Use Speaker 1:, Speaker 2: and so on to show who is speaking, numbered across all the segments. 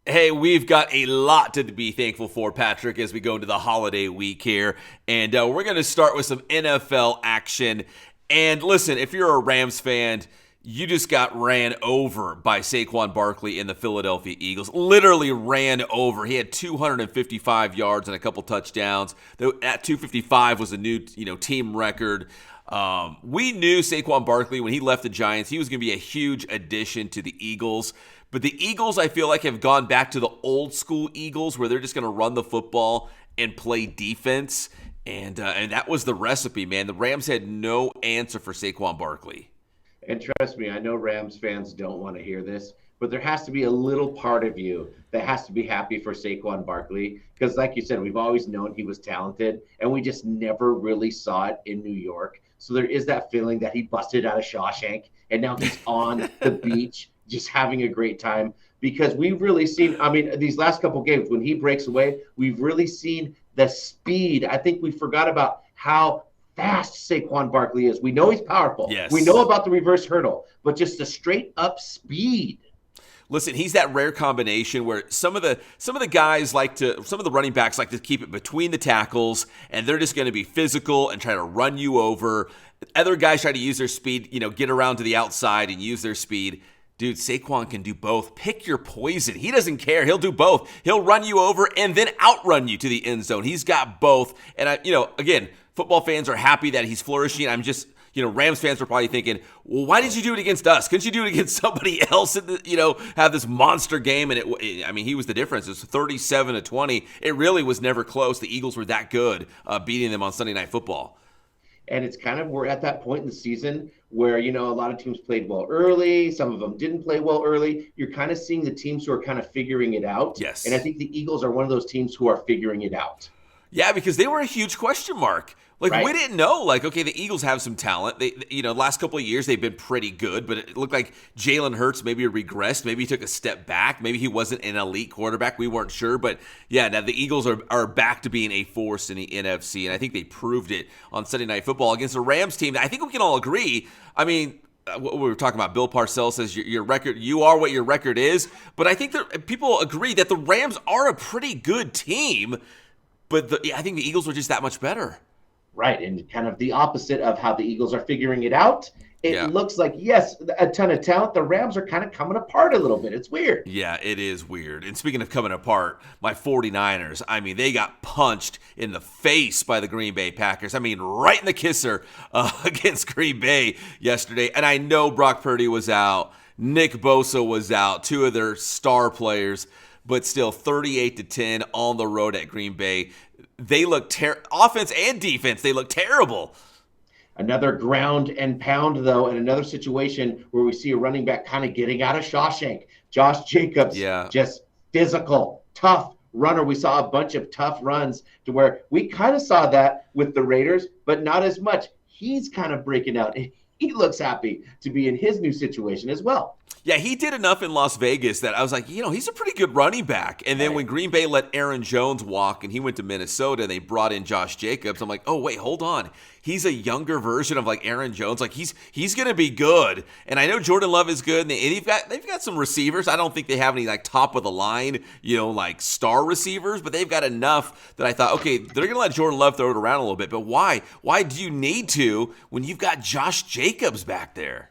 Speaker 1: Hey, we've got a lot to be thankful for, Patrick, as we go into the holiday week here. And we're going to start with some NFL action. And listen, if you're a Rams fan, you just got ran over by Saquon Barkley and the Philadelphia Eagles. Literally ran over. He had 255 yards and a couple touchdowns. That 255 was a new, team record. We knew Saquon Barkley when he left the Giants, he was going to be a huge addition to the Eagles. But the Eagles, I feel like, have gone back to the old school Eagles where they're just going to run the football and play defense. And that was the recipe, man. The Rams had no answer for Saquon Barkley.
Speaker 2: And trust me, I know Rams fans don't want to hear this, but there has to be a little part of you that has to be happy for Saquon Barkley. Because like you said, we've always known he was talented, and we just never really saw it in New York. So there is that feeling that he busted out of Shawshank, and now he's on the beach just having a great time, because we've really seen, these last couple games, when he breaks away, we've really seen the speed. I think we forgot about how fast Saquon Barkley is. We know he's powerful.
Speaker 1: Yes.
Speaker 2: We know about the reverse hurdle, but just the straight up speed.
Speaker 1: Listen, he's that rare combination where some of the running backs like to keep it between the tackles, and they're just going to be physical and try to run you over. Other guys try to use their speed, get around to the outside and use their speed. Dude, Saquon can do both. Pick your poison. He doesn't care. He'll do both. He'll run you over and then outrun you to the end zone. He's got both. And again, football fans are happy that he's flourishing. I'm just, Rams fans are probably thinking, well, why did you do it against us? Couldn't you do it against somebody else and, have this monster game? And he was the difference. It was 37-20. It really was never close. The Eagles were that good, beating them on Sunday Night Football.
Speaker 2: And it's we're at that point in the season where, a lot of teams played well early. Some of them didn't play well early. You're kind of seeing the teams who are kind of figuring it out.
Speaker 1: Yes.
Speaker 2: And I think the Eagles are one of those teams who are figuring it out.
Speaker 1: Yeah, because they were a huge question mark.
Speaker 2: Right.
Speaker 1: We didn't know, okay, the Eagles have some talent. They, last couple of years they've been pretty good, but it looked like Jalen Hurts maybe regressed. Maybe he took a step back. Maybe he wasn't an elite quarterback. We weren't sure. But, yeah, now the Eagles are back to being a force in the NFC, and I think they proved it on Sunday Night Football against the Rams team. I think we can all agree. What we were talking about, Bill Parcells says your record, you are what your record is. But I think that people agree that the Rams are a pretty good team, but I think the Eagles were just that much better.
Speaker 2: Right, and kind of the opposite of how the Eagles are figuring it out. It looks like, yes, a ton of talent. The Rams are kind of coming apart a little bit. It's weird.
Speaker 1: Yeah, it is weird. And speaking of coming apart, my 49ers, they got punched in the face by the Green Bay Packers. Right in the kisser against Green Bay yesterday. And I know Brock Purdy was out. Nick Bosa was out, two of their star players. But still, 38-10 on the road at Green Bay. They look offense and defense. They look terrible.
Speaker 2: Another ground and pound, though, and another situation where we see a running back kind of getting out of Shawshank. Josh Jacobs, just physical, tough runner. We saw a bunch of tough runs to where we kind of saw that with the Raiders, but not as much. He's kind of breaking out. He looks happy to be in his new situation as well.
Speaker 1: Yeah, he did enough in Las Vegas that I was like, he's a pretty good running back. And then when Green Bay let Aaron Jones walk and he went to Minnesota and they brought in Josh Jacobs, I'm like, oh, wait, hold on. He's a younger version of Aaron Jones. He's going to be good. And I know Jordan Love is good. And they've got some receivers. I don't think they have any top of the line, star receivers, but they've got enough that I thought, okay, they're going to let Jordan Love throw it around a little bit. But why? Why do you need to when you've got Josh Jacobs back there?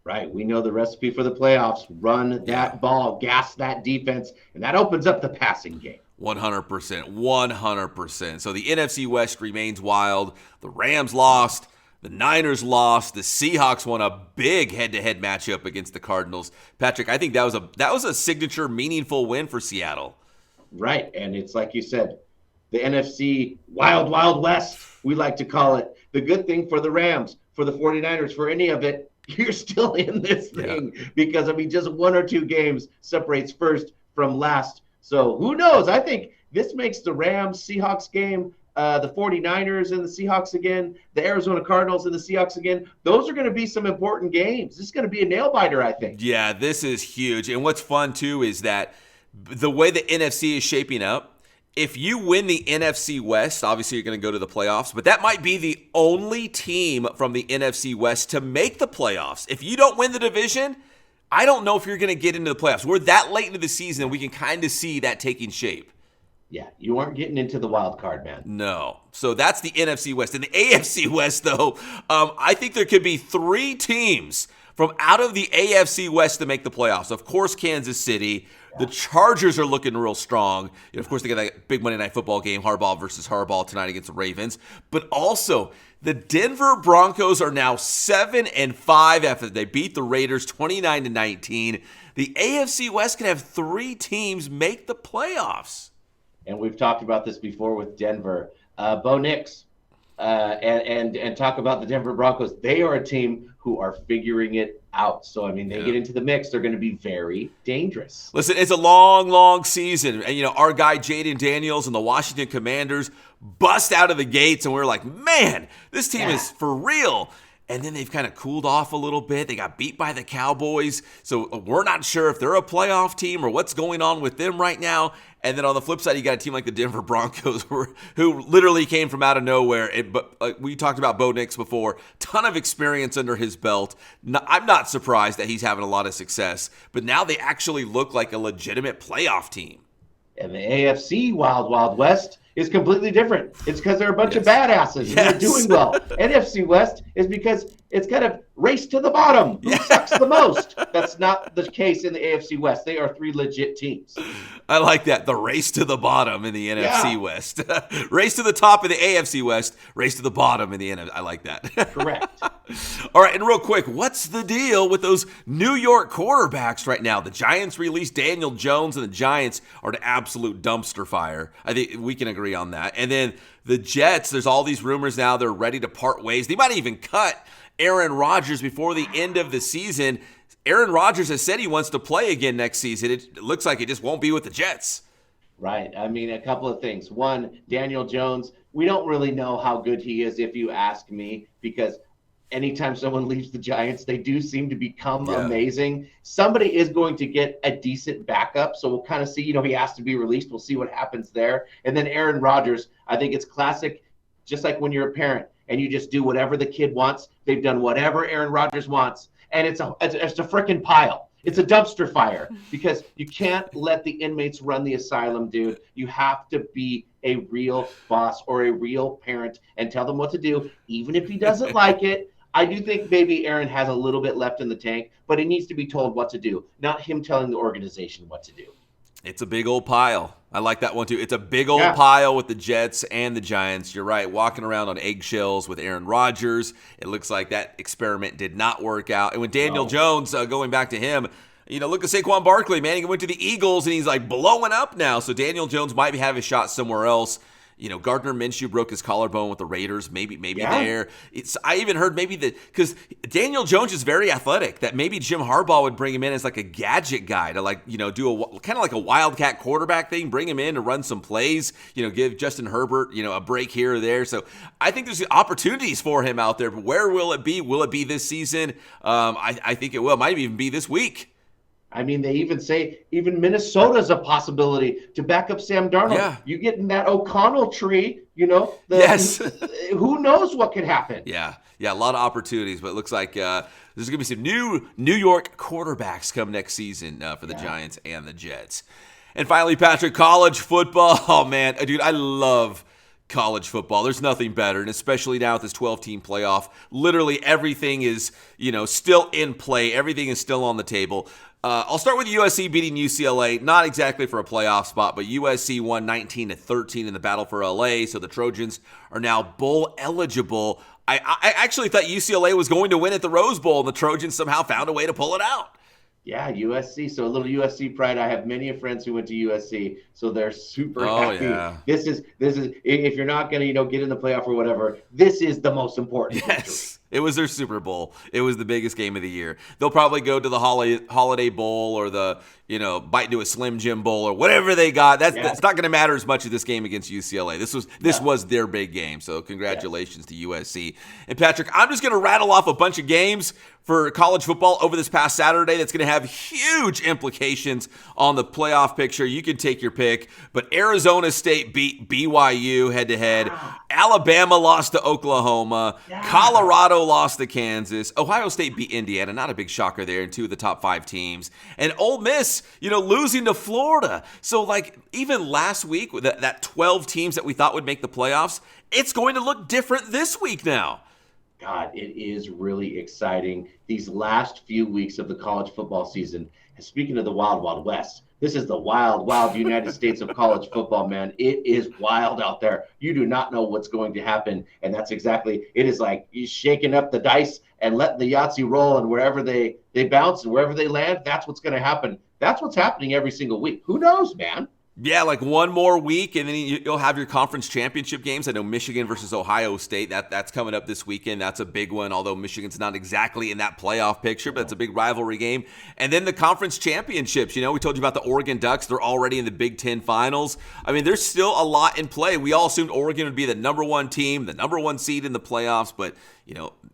Speaker 2: Right. We know the recipe for the playoffs. Run that ball, gas that defense, and that opens up the passing game.
Speaker 1: 100%. 100%. So the NFC West remains wild. The Rams lost. The Niners lost. The Seahawks won a big head-to-head matchup against the Cardinals. Patrick, I think that was a signature, meaningful win for Seattle.
Speaker 2: Right. And it's like you said, the NFC Wild, Wild West, we like to call it. The good thing for the Rams, for the 49ers, for any of it, you're still in this thing because, just one or two games separates first from last. So who knows? I think this makes the Rams-Seahawks game, the 49ers and the Seahawks again, the Arizona Cardinals and the Seahawks again. Those are going to be some important games. This is going to be a nail-biter, I think.
Speaker 1: Yeah, this is huge. And what's fun, too, is that the way the NFC is shaping up, if you win the NFC West, obviously you're going to go to the playoffs, but that might be the only team from the NFC West to make the playoffs. If you don't win the division, I don't know if you're going to get into the playoffs. We're that late into the season, and we can kind of see that taking shape.
Speaker 2: Yeah, you aren't getting into the wild card, man.
Speaker 1: No. So that's the NFC West. In the AFC West, though, I think there could be 3 teams from out of the AFC West to make the playoffs. Of course, Kansas City. The Chargers are looking real strong. Of course, they got that big Monday Night Football game, Harbaugh versus Harbaugh tonight against the Ravens. But also, the Denver Broncos are now 7-5 after they beat the Raiders 29-19. The AFC West can have 3 teams make the playoffs.
Speaker 2: And we've talked about this before with Denver. Bo Nix and talk about the Denver Broncos. They are a team who are figuring it out. So, I mean, they get into the mix. They're going to be very dangerous.
Speaker 1: Listen, it's a long, long season. And, our guy Jaden Daniels and the Washington Commanders bust out of the gates. And we're like, man, this team is for real. And then they've kind of cooled off a little bit. They got beat by the Cowboys. So we're not sure if they're a playoff team or what's going on with them right now. And then on the flip side, you got a team like the Denver Broncos who literally came from out of nowhere. But we talked about Bo Nix before. Ton of experience under his belt. I'm not surprised that he's having a lot of success. But now they actually look like a legitimate playoff team.
Speaker 2: And the AFC Wild Wild West is completely different. It's because they're a bunch of badasses and they're doing well. NFC West is because it's kind of race to the bottom. Who sucks the most? That's not the case in the AFC West. They are 3 legit teams.
Speaker 1: I like that. The race to the bottom in the NFC West. Race to the top in the AFC West. Race to the bottom in the NFC. I like that.
Speaker 2: Correct.
Speaker 1: All right, and real quick, what's the deal with those New York quarterbacks right now? The Giants released Daniel Jones, and the Giants are an absolute dumpster fire. I think we can agree on that. And then the Jets, there's all these rumors now they're ready to part ways. They might even cut Aaron Rodgers before the end of the season. Aaron Rodgers has said he wants to play again next season. It looks like it just won't be with the Jets.
Speaker 2: Right. I mean, a couple of things. One, Daniel Jones, we don't really know how good he is, if you ask me, because anytime someone leaves the Giants, they do seem to become amazing. Somebody is going to get a decent backup, so we'll kind of see. He has to be released. We'll see what happens there. And then Aaron Rodgers, I think it's classic, just like when you're a parent and you just do whatever the kid wants. They've done whatever Aaron Rodgers wants, and it's a freaking pile. It's a dumpster fire because you can't let the inmates run the asylum, dude. You have to be a real boss or a real parent and tell them what to do, even if he doesn't like it. I do think maybe Aaron has a little bit left in the tank, but he needs to be told what to do, not him telling the organization what to do.
Speaker 1: It's a big old pile. I like that one too. It's a big old pile with the Jets and the Giants. You're right, walking around on eggshells with Aaron Rodgers. It looks like that experiment did not work out. And with Daniel Jones, going back to him, look at Saquon Barkley, man. He went to the Eagles and he's like blowing up now. So Daniel Jones might have a shot somewhere else. Gardner Minshew broke his collarbone with the Raiders. Maybe there. I even heard because Daniel Jones is very athletic, that maybe Jim Harbaugh would bring him in as like a gadget guy to do a kind of like a wildcat quarterback thing, bring him in to run some plays, give Justin Herbert, a break here or there. So I think there's opportunities for him out there, but where will it be? Will it be this season? I think it will. It might even be this week.
Speaker 2: I mean, they even say even Minnesota's a possibility to back up Sam Darnold.
Speaker 1: Yeah.
Speaker 2: You get in that O'Connell tree,
Speaker 1: Yes.
Speaker 2: Who knows what could happen?
Speaker 1: Yeah, a lot of opportunities, but it looks like there's going to be some new New York quarterbacks come next season for the Giants and the Jets. And finally, Patrick, college football. Oh, man, dude, I love college football. There's nothing better, and especially now with this 12-team playoff, literally everything is, still in play. Everything is still on the table. I'll start with USC beating UCLA, not exactly for a playoff spot, but USC won 19-13 in the battle for LA, so the Trojans are now bowl eligible. I actually thought UCLA was going to win at the Rose Bowl, and the Trojans somehow found a way to pull it out. Yeah,
Speaker 2: USC. So a little USC pride. I have many friends who went to USC, so they're super happy.
Speaker 1: Yeah.
Speaker 2: This is if you're not going to get in the playoff or whatever, this is the most important victory.
Speaker 1: It was their Super Bowl. It was the biggest game of the year. They'll probably go to the Holiday Bowl or the bite into a Slim Jim Bowl or whatever they got. That's not going to matter as much of this game against UCLA. This was their big game. So congratulations to USC. And Patrick, I'm just going to rattle off a bunch of games for college football over this past Saturday that's going to have huge implications on the playoff picture. You can take your pick, but Arizona State beat BYU head-to-head. Alabama lost to Oklahoma. Colorado lost to Kansas. Ohio State beat Indiana. Not a big shocker there, and two of the top 5 teams. And Ole Miss, losing to Florida. So, even last week, with that 12 teams that we thought would make the playoffs, it's going to look different this week now.
Speaker 2: God, it is really exciting. These last few weeks of the college football season. And speaking of the Wild Wild West, this is the wild, wild United States of college football, man. It is wild out there. You do not know what's going to happen. And that's exactly, it is like you shaking up the dice and letting the Yahtzee roll, and wherever they bounce and wherever they land, that's what's going to happen. That's what's happening every single week. Who knows, man?
Speaker 1: Yeah, one more week, and then you'll have your conference championship games. I know Michigan versus Ohio State. That's coming up this weekend. That's a big one, although Michigan's not exactly in that playoff picture, but it's a big rivalry game. And then the conference championships. We told you about the Oregon Ducks. They're already in the Big Ten finals. I mean, there's still a lot in play. We all assumed Oregon would be the number 1 team, the number 1 seed in the playoffs, but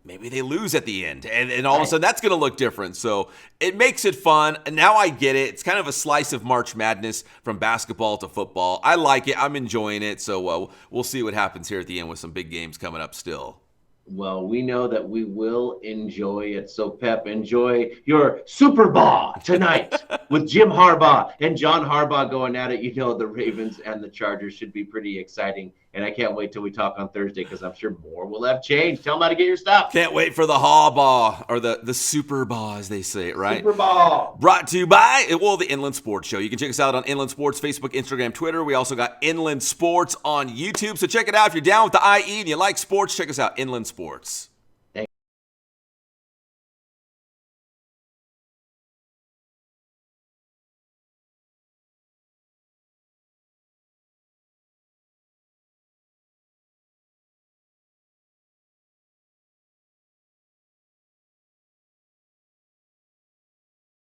Speaker 1: maybe they lose at the end, and all of a sudden that's going to look different. So it makes it fun. And now I get it. It's kind of a slice of March Madness from basketball to football. I like it. I'm enjoying it. So we'll see what happens here at the end with some big games coming up still.
Speaker 2: Well, we know that we will enjoy it. So, Pep, enjoy your Super Bowl tonight with Jim Harbaugh and John Harbaugh going at it. The Ravens and the Chargers should be pretty exciting. And I can't wait till we talk on Thursday, because I'm sure more will have changed. Tell them how to get your stuff.
Speaker 1: Can't wait for the Harbaugh, or the Super Bowl, as they say it, right?
Speaker 2: Super Bowl.
Speaker 1: Brought to you by, the Inland Sports Show. You can check us out on Inland Sports, Facebook, Instagram, Twitter. We also got Inland Sports on YouTube. So check it out. If you're down with the IE and you like sports, check us out, Inland Sports.